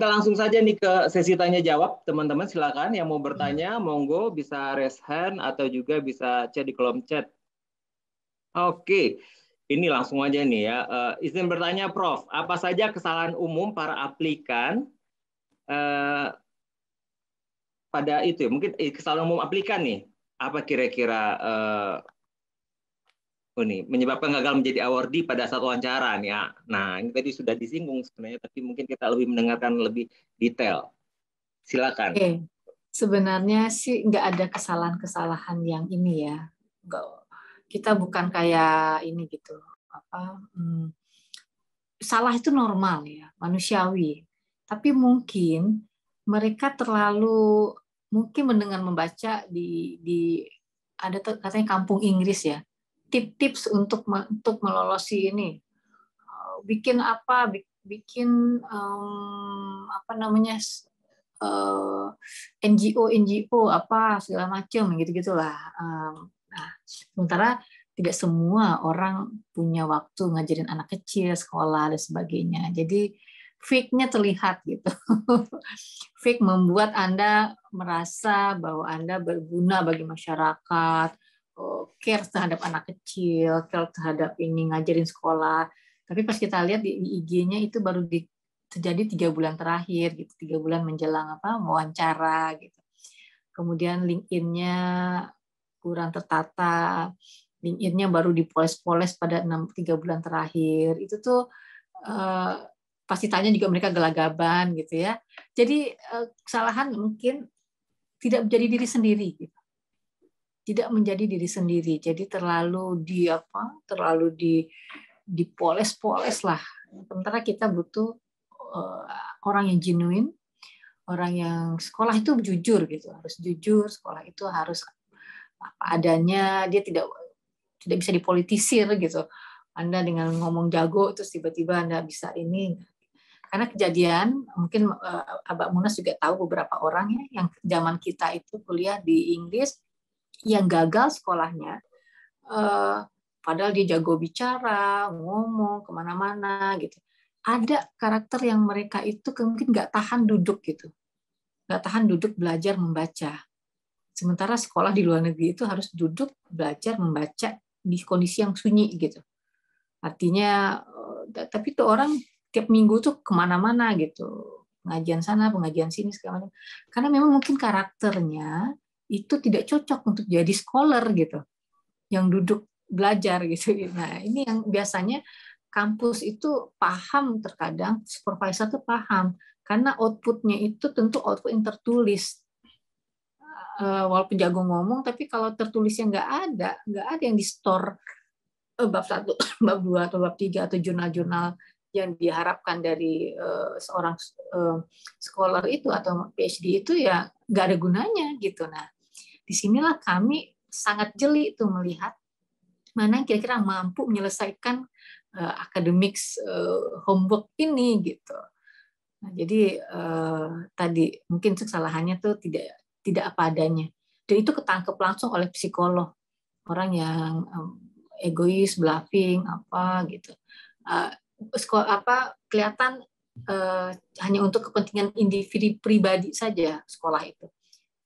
kita langsung saja nih ke sesi tanya jawab, teman-teman silakan yang mau bertanya, monggo bisa raise hand atau juga bisa chat di kolom chat. Oke, ini langsung aja nih ya. Izin bertanya, Prof, apa saja kesalahan umum para aplikan pada itu? Mungkin kesalahan umum aplikan nih, apa kira-kira ini menyebabkan gagal menjadi awardee pada saat wawancara nih ya. Nah, ini tadi sudah disinggung sebenarnya, tapi mungkin kita lebih mendengarkan lebih detail. Silakan. Oke, sebenarnya sih nggak ada kesalahan-kesalahan yang ini ya. Nggak, kita bukan kayak ini gitu. Salah itu normal ya, manusiawi. Tapi mungkin mereka terlalu mungkin mendengar membaca di ada katanya kampung Inggris ya. Tips untuk melolosi ini. Bikin apa? Bikin apa namanya? NGO apa segala macam gitu-gitulah. Nah, sementara tidak semua orang punya waktu ngajarin anak kecil, sekolah dan sebagainya. Jadi fake-nya terlihat gitu. Fake membuat Anda merasa bahwa Anda berguna bagi masyarakat, care terhadap anak kecil, care terhadap ini ngajarin sekolah. Tapi pas kita lihat di IG-nya itu baru terjadi 3 bulan terakhir gitu, 3 bulan menjelang wawancara gitu. Kemudian LinkedIn-nya kurang tertata, LinkedIn-nya baru dipoles-poles pada 3 bulan terakhir. Itu tuh pasti tanya juga mereka gelagaban gitu ya. Jadi kesalahan mungkin tidak menjadi diri sendiri gitu. Tidak menjadi diri sendiri. Jadi terlalu dipoles-poles lah. Sementara kita butuh orang yang genuine, orang yang sekolah itu jujur gitu, harus jujur, sekolah itu harus apa adanya, dia tidak bisa dipolitisir gitu. Anda dengan ngomong jago terus tiba-tiba Anda bisa ini. Karena kejadian, mungkin Abak Munas juga tahu beberapa orang ya yang zaman kita itu kuliah di Inggris yang gagal sekolahnya, padahal dia jago bicara, ngomong kemana-mana gitu. Ada karakter yang mereka itu mungkin nggak tahan duduk gitu, nggak tahan duduk belajar membaca. Sementara sekolah di luar negeri itu harus duduk belajar membaca di kondisi yang sunyi gitu. Artinya, tapi tuh orang tiap minggu tuh kemana-mana gitu, pengajian sana, pengajian sini segala macam. Karena memang mungkin karakternya itu tidak cocok untuk jadi scholar gitu, yang duduk belajar gitu. Nah ini yang biasanya kampus itu paham, terkadang supervisor tuh paham karena outputnya itu tentu output yang tertulis, walaupun jago ngomong tapi kalau tertulisnya nggak ada yang di store bab 1, bab 2 atau bab 3 atau jurnal-jurnal yang diharapkan dari seorang scholar itu atau PhD itu ya nggak ada gunanya gitu. Nah disinilah kami sangat jeli itu melihat mana yang kira-kira mampu menyelesaikan academics homework ini gitu. Nah, jadi tadi mungkin kesalahannya tuh tidak apa adanya. Dan itu ketangkep langsung oleh psikolog, orang yang egois, bluffing apa gitu. Kelihatan hanya untuk kepentingan individu pribadi saja sekolah itu.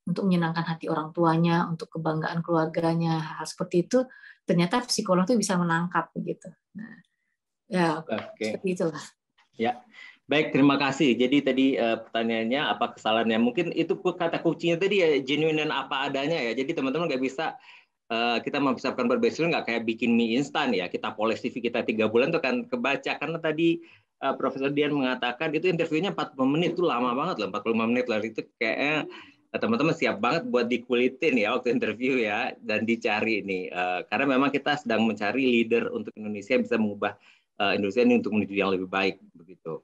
Untuk menyenangkan hati orang tuanya, untuk kebanggaan keluarganya, hal seperti itu ternyata psikolog itu bisa menangkap begitu. Nah, ya seperti itulah. Ya, baik, terima kasih. Jadi tadi pertanyaannya apa kesalahannya? Mungkin itu kata kuncinya tadi ya, genuine dan apa adanya ya. Jadi teman-teman nggak bisa kita mempersiapkan berbesar nggak kayak bikin mie instan ya. Kita poles CV kita 3 bulan tuh kan kebaca karena tadi Profesor Dian mengatakan itu interviewnya 40 menit tuh lama banget loh, 45 menit lah itu kayaknya teman-teman siap banget buat dikulitin ya waktu interview ya dan dicari nih karena memang kita sedang mencari leader untuk Indonesia yang bisa mengubah Indonesia ini untuk menuju yang lebih baik begitu.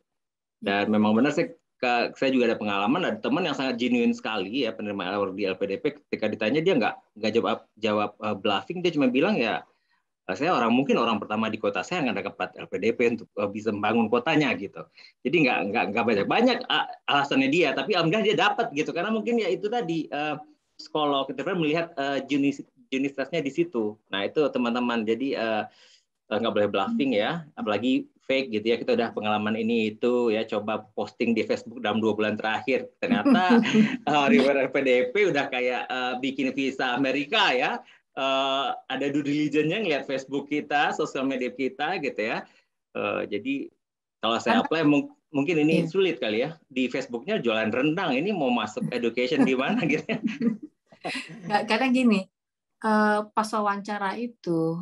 Dan memang benar saya juga ada pengalaman ada teman yang sangat genuine sekali ya penerima award di LPDP ketika ditanya dia nggak jawab bluffing, dia cuma bilang ya saya mungkin orang pertama di kota saya nggak dapat LPDP untuk bisa membangun kotanya gitu. Jadi nggak banyak alasannya dia, tapi alhamdulillah dia dapat gitu karena mungkin ya itu tadi psikolog kita melihat jenisnya di situ. Nah itu teman-teman jadi nggak boleh bluffing ya, apalagi fake gitu ya. Kita udah pengalaman ini itu ya, coba posting di Facebook dalam 2 bulan terakhir, ternyata reward LPDP udah kayak bikin visa Amerika ya. Ada due diligence-nya ngeliat Facebook kita, sosial media kita gitu ya. Jadi kalau saya apply mungkin ini sulit kali ya. Di Facebooknya jualan rendang, ini mau masuk education gimana gitu. Karena gini, pas wawancara itu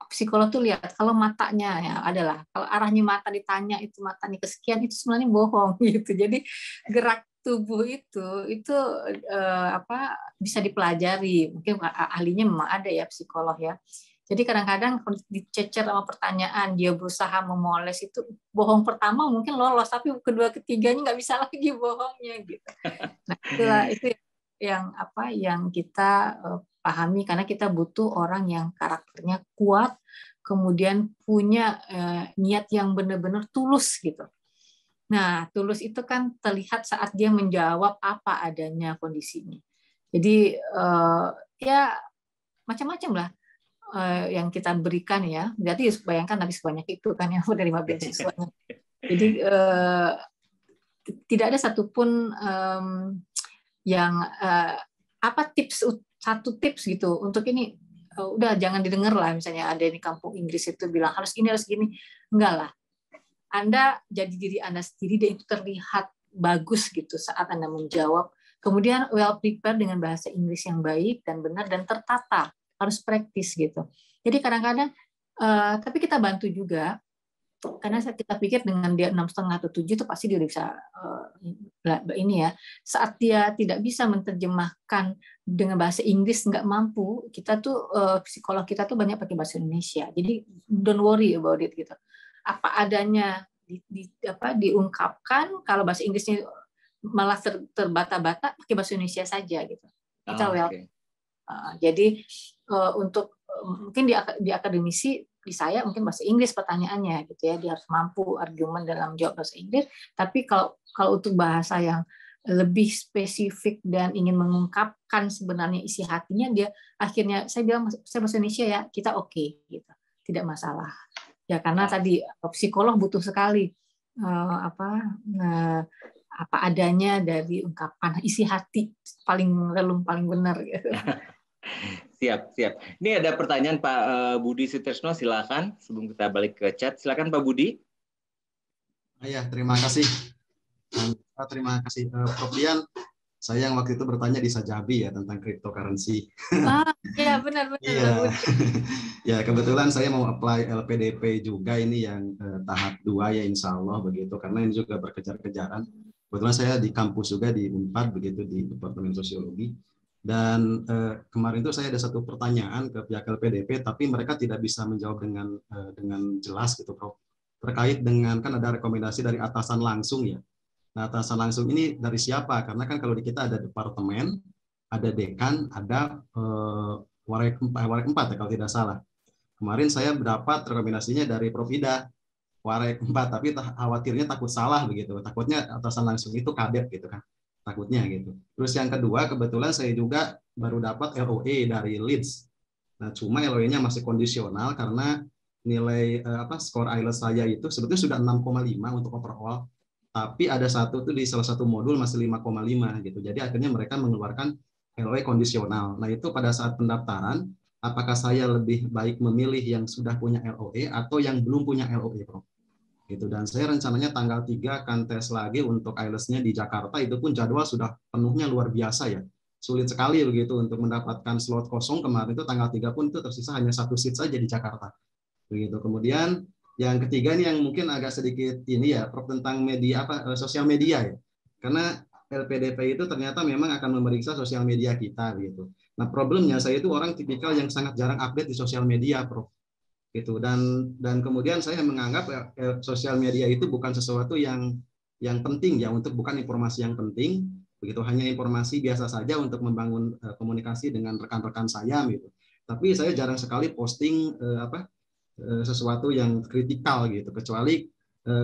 psikolog tuh lihat kalau matanya ya adalah kalau arahnya mata ditanya itu matanya kesekian itu sebenarnya bohong gitu. Jadi gerak tubuh itu bisa dipelajari. Mungkin ahlinya memang ada ya psikolog ya. Jadi kadang-kadang kalau dicecer sama pertanyaan dia berusaha memoles itu bohong pertama mungkin lolos tapi kedua ketiganya nggak bisa lagi bohongnya gitu. Nah itu yang kita pahami karena kita butuh orang yang karakternya kuat, kemudian punya niat yang benar-benar tulus gitu. Nah, tulus itu kan terlihat saat dia menjawab apa adanya kondisinya. Jadi ya macam-macam lah yang kita berikan ya. Berarti bayangkan habis sebanyak itu kan yang menerima beasiswanya. Jadi tidak ada satupun yang satu tips gitu untuk ini udah jangan didengar lah misalnya ada di kampung Inggris itu bilang harus gini harus gini, enggak lah. Anda jadi diri Anda sendiri dan itu terlihat bagus gitu saat Anda menjawab. Kemudian well prepared dengan bahasa Inggris yang baik dan benar dan tertata, harus praktis gitu. Jadi kadang-kadang tapi kita bantu juga karena kita pikir dengan dia 6,5 atau 7 itu pasti dia bisa ini ya. Saat dia tidak bisa menerjemahkan dengan bahasa Inggris nggak mampu, kita tuh psikolog kita tuh banyak pakai bahasa Indonesia. Jadi don't worry about it gitu. Apa adanya diungkapkan, kalau bahasa Inggrisnya malah terbata-bata pakai bahasa Indonesia saja gitu. Kita jadi untuk mungkin di akademisi di saya mungkin bahasa Inggris pertanyaannya gitu ya, dia harus mampu argumen dalam jawab bahasa Inggris. Tapi kalau untuk bahasa yang lebih spesifik dan ingin mengungkapkan sebenarnya isi hatinya, dia akhirnya saya bilang saya bahasa Indonesia ya, kita oke gitu, tidak masalah ya karena tadi psikolog butuh sekali apa adanya dari ungkapan isi hati paling relung paling benar gitu. Siap. Ini ada pertanyaan Pak Budi Sutrisno, silakan sebelum kita balik ke chat. Silakan Pak Budi. Ya, terima kasih. Terima kasih Prof Dian. Saya yang waktu itu bertanya di Sajabi ya tentang cryptocurrency. Iya benar. Iya. Ya kebetulan saya mau apply LPDP juga ini yang tahap 2 ya insya Allah begitu karena ini juga berkejar-kejaran. Kebetulan saya di kampus juga di Unpad begitu di Departemen Sosiologi. Dan kemarin itu saya ada satu pertanyaan ke pihak LPDP, tapi mereka tidak bisa menjawab dengan jelas gitu, Prof. Terkait dengan kan ada rekomendasi dari atasan langsung ya. Nah, atasan langsung ini dari siapa? Karena kan kalau di kita ada departemen, ada dekan, ada warek 4 ya kalau tidak salah. Kemarin saya mendapat rekomendasinya dari Prof Ida, warek 4, tapi khawatirnya takut salah begitu. Takutnya atasan langsung itu kadet gitu kan. Takutnya gitu. Terus yang kedua, kebetulan saya juga baru dapat LOE dari Leeds. Nah, cuma LOE-nya masih kondisional karena nilai skor IELTS saya itu sebetulnya sudah 6,5 untuk overall, tapi ada satu tuh di salah satu modul masih 5,5 gitu. Jadi akhirnya mereka mengeluarkan LOE kondisional. Nah, itu pada saat pendaftaran, apakah saya lebih baik memilih yang sudah punya LOE atau yang belum punya LOE, Prof? Gitu. Dan saya rencananya tanggal 3 akan tes lagi untuk IELTS-nya di Jakarta, itu pun jadwal sudah penuhnya luar biasa ya. Sulit sekali begitu untuk mendapatkan slot kosong. Kemarin itu tanggal 3 pun itu tersisa hanya 1 seat saja di Jakarta. Begitu. Kemudian yang ketiga ini yang mungkin agak sedikit ini ya, Prof, tentang media sosial media ya. Karena LPDP itu ternyata memang akan memeriksa sosial media kita gitu. Nah, problemnya saya itu orang tipikal yang sangat jarang update di sosial media, Prof. Gitu. Dan kemudian saya menganggap sosial media itu bukan sesuatu yang penting ya, bukan informasi yang penting begitu, hanya informasi biasa saja untuk membangun komunikasi dengan rekan-rekan saya gitu. Tapi saya jarang sekali posting sesuatu yang kritikal gitu, kecuali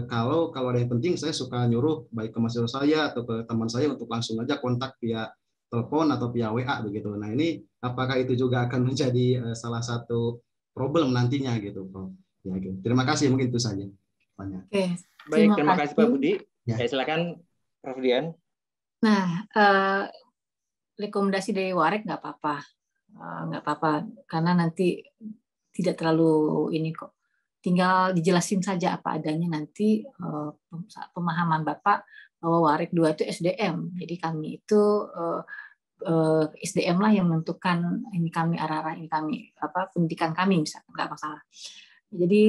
kalau ada yang penting saya suka nyuruh baik ke mahasiswa saya atau ke teman saya untuk langsung aja kontak via telepon atau via WA begitu. Nah, ini apakah itu juga akan menjadi salah satu problem nantinya gitu, Prof. Ya, gitu. Terima kasih, mungkin itu saja. Banyak. Oke, Baik, terima kasih Pak Budi. Ya. Silakan Prof. Dian. Nah, rekomendasi dari Warek nggak apa-apa. Nggak apa-apa, karena nanti tidak terlalu ini kok. Tinggal dijelasin saja apa adanya nanti pemahaman Bapak bahwa Warek 2 itu SDM. Jadi kami itu SDM lah yang menentukan ini kami arah-arah ini kami pendidikan kami misalnya, nggak masalah. Jadi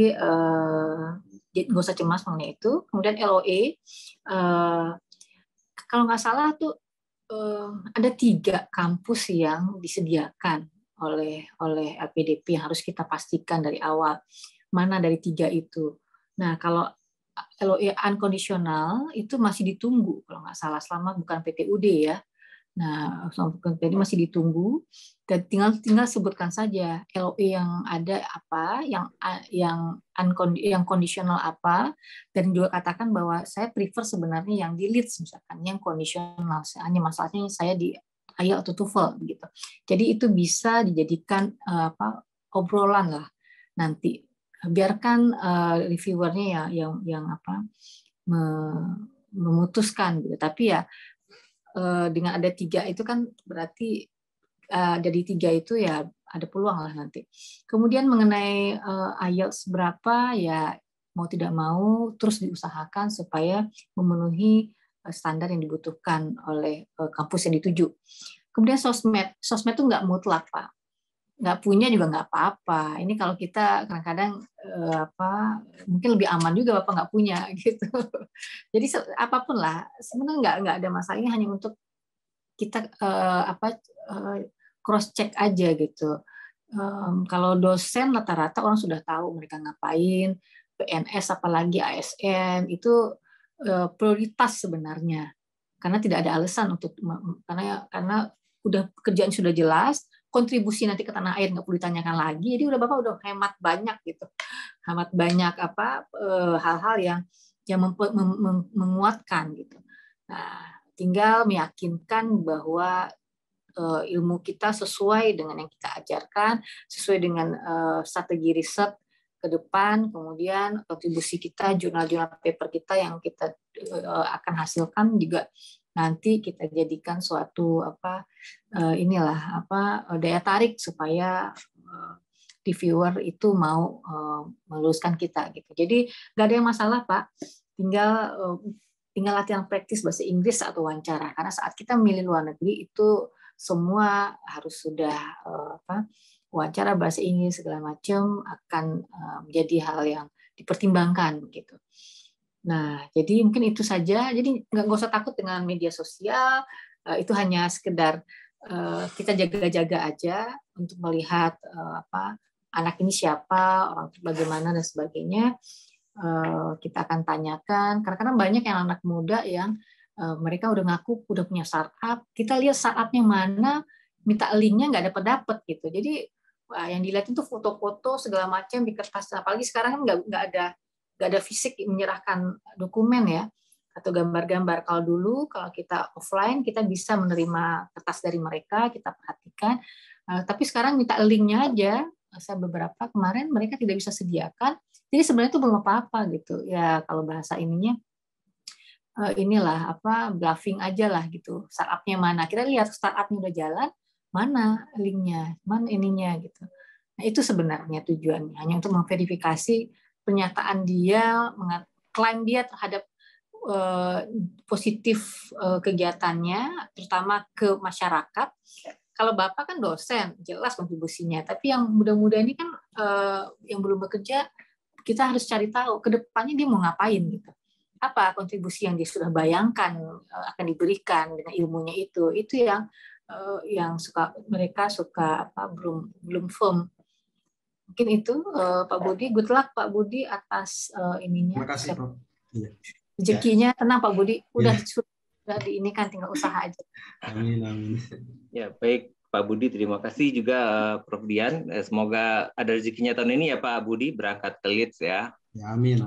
nggak usah cemas mengenai itu. Kemudian LOE kalau nggak salah tuh ada 3 kampus yang disediakan oleh LPDP yang harus kita pastikan dari awal mana dari 3 itu. Nah kalau LOE unconditional itu masih ditunggu kalau nggak salah selama bukan PTUD ya. Nah, jadi masih ditunggu dan tinggal sebutkan saja LOE yang ada apa, yang kondisional apa, dan juga katakan bahwa saya prefer sebenarnya yang di Leeds misalkan, yang kondisional. Hanya masalahnya saya di IELTS atau TOEFL gitu. Jadi itu bisa dijadikan obrolan lah nanti. Biarkan reviewernya yang memutuskan gitu. Tapi ya dengan ada 3 itu kan berarti dari 3 itu ya ada peluang lah nanti. Kemudian mengenai IELTS berapa ya mau tidak mau terus diusahakan supaya memenuhi standar yang dibutuhkan oleh kampus yang dituju. Kemudian sosmed itu nggak mutlak Pak. Nggak punya juga nggak apa-apa. Ini kalau kita kadang-kadang mungkin lebih aman juga Bapak nggak punya gitu. Jadi apapun lah, sebenarnya nggak ada masalahnya, hanya untuk kita cross check aja gitu. Kalau dosen rata-rata orang sudah tahu mereka ngapain, PNS apalagi ASN itu prioritas sebenarnya. Karena tidak ada alasan untuk karena udah pekerjaan sudah jelas, kontribusi nanti ke tanah air nggak perlu ditanyakan lagi, jadi Bapak udah hemat banyak gitu, hemat banyak hal-hal yang menguatkan gitu. Nah, tinggal meyakinkan bahwa ilmu kita sesuai dengan yang kita ajarkan, sesuai dengan strategi riset ke depan, kemudian kontribusi kita, jurnal-jurnal paper kita yang kita akan hasilkan juga nanti kita jadikan suatu daya tarik supaya reviewer itu mau meluluskan kita gitu. Jadi nggak ada yang masalah Pak, tinggal latihan praktis bahasa Inggris atau wawancara, karena saat kita memilih luar negeri itu semua harus sudah wawancara bahasa Inggris segala macam akan menjadi hal yang dipertimbangkan gitu. Nah, jadi mungkin itu saja. Jadi nggak usah takut dengan media sosial. Itu hanya sekedar kita jaga-jaga aja untuk melihat anak ini siapa, orang itu bagaimana dan sebagainya. Kita akan tanyakan. Karena banyak yang anak muda yang mereka udah ngaku udah punya startup. Kita lihat startupnya mana, minta linknya nggak dapat gitu. Jadi yang dilihat itu foto-foto segala macam di kertas. Apalagi sekarang kan nggak ada fisik menyerahkan dokumen ya atau gambar-gambar. Kalau dulu kalau kita offline kita bisa menerima kertas dari mereka, kita perhatikan. Tapi sekarang minta linknya aja. Saya beberapa kemarin mereka tidak bisa sediakan. Jadi sebenarnya itu belum apa-apa gitu. Ya kalau bahasa ininya bluffing aja lah gitu. Startupnya mana? Kita lihat startupnya udah jalan, mana linknya, mana ininya gitu. Nah itu sebenarnya tujuannya hanya untuk memverifikasi pernyataan dia, klaim dia terhadap positif kegiatannya, terutama ke masyarakat. Kalau Bapak kan dosen, jelas kontribusinya. Tapi yang muda-muda ini kan yang belum bekerja, kita harus cari tahu ke depannya dia mau ngapain gitu. Apa kontribusi yang dia sudah bayangkan akan diberikan dengan ilmunya itu yang mereka suka belum firm. Mungkin itu Pak Budi. Good luck Pak Budi atas ininya. Terima kasih Prof. Rezekinya tenang Pak Budi. Udah diinikan, tinggal usaha aja. Amin. Ya baik Pak Budi, terima kasih juga Prof Dian. Semoga ada rezekinya tahun ini ya Pak Budi berangkat ke Leeds ya. Ya amin.